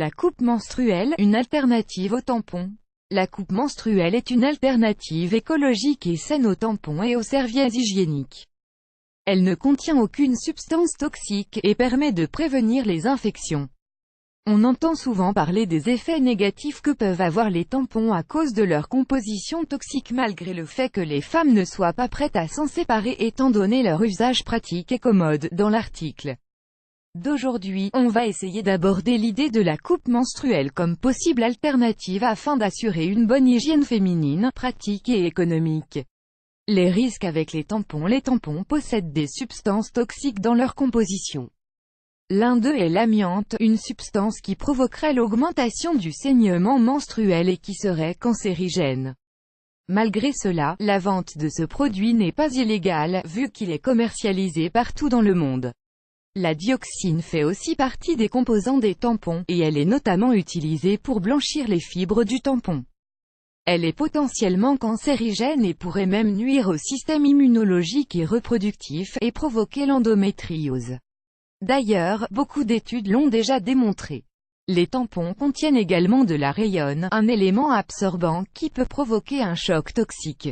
La coupe menstruelle, une alternative au tampon. La coupe menstruelle est une alternative écologique et saine aux tampons et aux serviettes hygiéniques. Elle ne contient aucune substance toxique, et permet de prévenir les infections. On entend souvent parler des effets négatifs que peuvent avoir les tampons à cause de leur composition toxique malgré le fait que les femmes ne soient pas prêtes à s'en séparer étant donné leur usage pratique et commode. Dans l'article d'aujourd'hui, on va essayer d'aborder l'idée de la coupe menstruelle comme possible alternative afin d'assurer une bonne hygiène féminine, pratique et économique. Les risques avec les tampons possèdent des substances toxiques dans leur composition. L'un d'eux est l'amiante, une substance qui provoquerait l'augmentation du saignement menstruel et qui serait cancérigène. Malgré cela, la vente de ce produit n'est pas illégale, vu qu'il est commercialisé partout dans le monde. La dioxine fait aussi partie des composants des tampons, et elle est notamment utilisée pour blanchir les fibres du tampon. Elle est potentiellement cancérigène et pourrait même nuire au système immunologique et reproductif, et provoquer l'endométriose. D'ailleurs, beaucoup d'études l'ont déjà démontré. Les tampons contiennent également de la rayonne, un élément absorbant qui peut provoquer un choc toxique.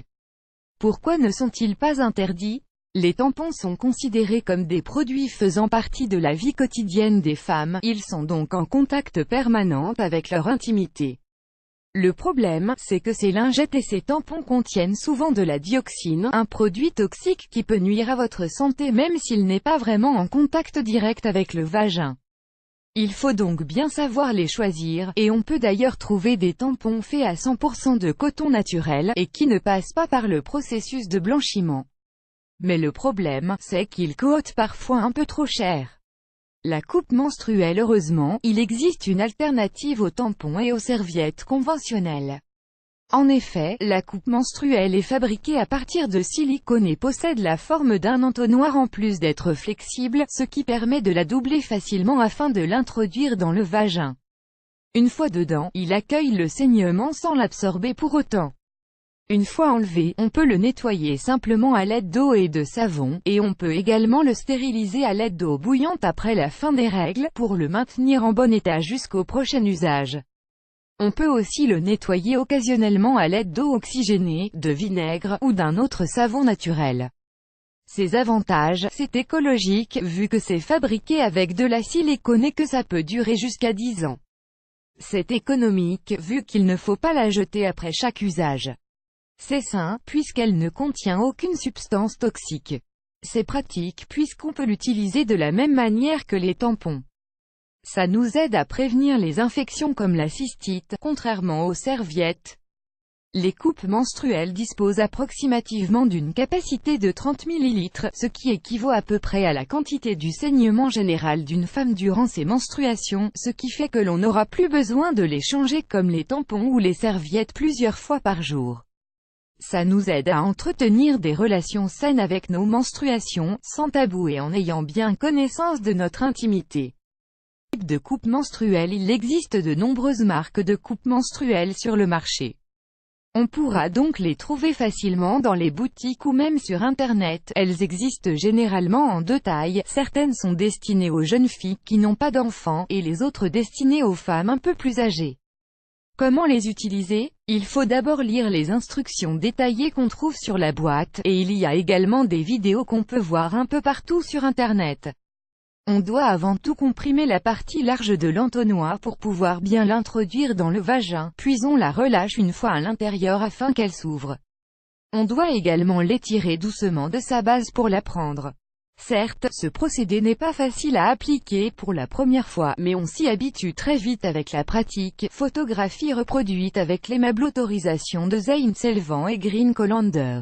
Pourquoi ne sont-ils pas interdits ? Les tampons sont considérés comme des produits faisant partie de la vie quotidienne des femmes, ils sont donc en contact permanent avec leur intimité. Le problème, c'est que ces lingettes et ces tampons contiennent souvent de la dioxine, un produit toxique qui peut nuire à votre santé même s'il n'est pas vraiment en contact direct avec le vagin. Il faut donc bien savoir les choisir, et on peut d'ailleurs trouver des tampons faits à 100% de coton naturel, et qui ne passent pas par le processus de blanchiment. Mais le problème, c'est qu'ils coûtent parfois un peu trop cher. La coupe menstruelle. Heureusement, il existe une alternative aux tampons et aux serviettes conventionnelles. En effet, la coupe menstruelle est fabriquée à partir de silicone et possède la forme d'un entonnoir en plus d'être flexible, ce qui permet de la doubler facilement afin de l'introduire dans le vagin. Une fois dedans, il accueille le saignement sans l'absorber pour autant. Une fois enlevé, on peut le nettoyer simplement à l'aide d'eau et de savon, et on peut également le stériliser à l'aide d'eau bouillante après la fin des règles, pour le maintenir en bon état jusqu'au prochain usage. On peut aussi le nettoyer occasionnellement à l'aide d'eau oxygénée, de vinaigre, ou d'un autre savon naturel. Ses avantages, c'est écologique, vu que c'est fabriqué avec de la silicone et que ça peut durer jusqu'à 10 ans. C'est économique, vu qu'il ne faut pas la jeter après chaque usage. C'est sain, puisqu'elle ne contient aucune substance toxique. C'est pratique, puisqu'on peut l'utiliser de la même manière que les tampons. Ça nous aide à prévenir les infections comme la cystite, contrairement aux serviettes. Les coupes menstruelles disposent approximativement d'une capacité de 30 ml, ce qui équivaut à peu près à la quantité du saignement général d'une femme durant ses menstruations, ce qui fait que l'on n'aura plus besoin de les changer comme les tampons ou les serviettes plusieurs fois par jour. Ça nous aide à entretenir des relations saines avec nos menstruations, sans tabou et en ayant bien connaissance de notre intimité. De coupe menstruelle. Il existe de nombreuses marques de coupe menstruelle sur le marché. On pourra donc les trouver facilement dans les boutiques ou même sur Internet. Elles existent généralement en 2 tailles, certaines sont destinées aux jeunes filles qui n'ont pas d'enfants, et les autres destinées aux femmes un peu plus âgées. Comment les utiliser? Il faut d'abord lire les instructions détaillées qu'on trouve sur la boîte, et il y a également des vidéos qu'on peut voir un peu partout sur Internet. On doit avant tout comprimer la partie large de l'entonnoir pour pouvoir bien l'introduire dans le vagin, puis on la relâche une fois à l'intérieur afin qu'elle s'ouvre. On doit également l'étirer doucement de sa base pour la prendre. Certes, ce procédé n'est pas facile à appliquer pour la première fois, mais on s'y habitue très vite avec la pratique. Photographie reproduite avec l'aimable autorisation de Zayn Selvan et Green Colander.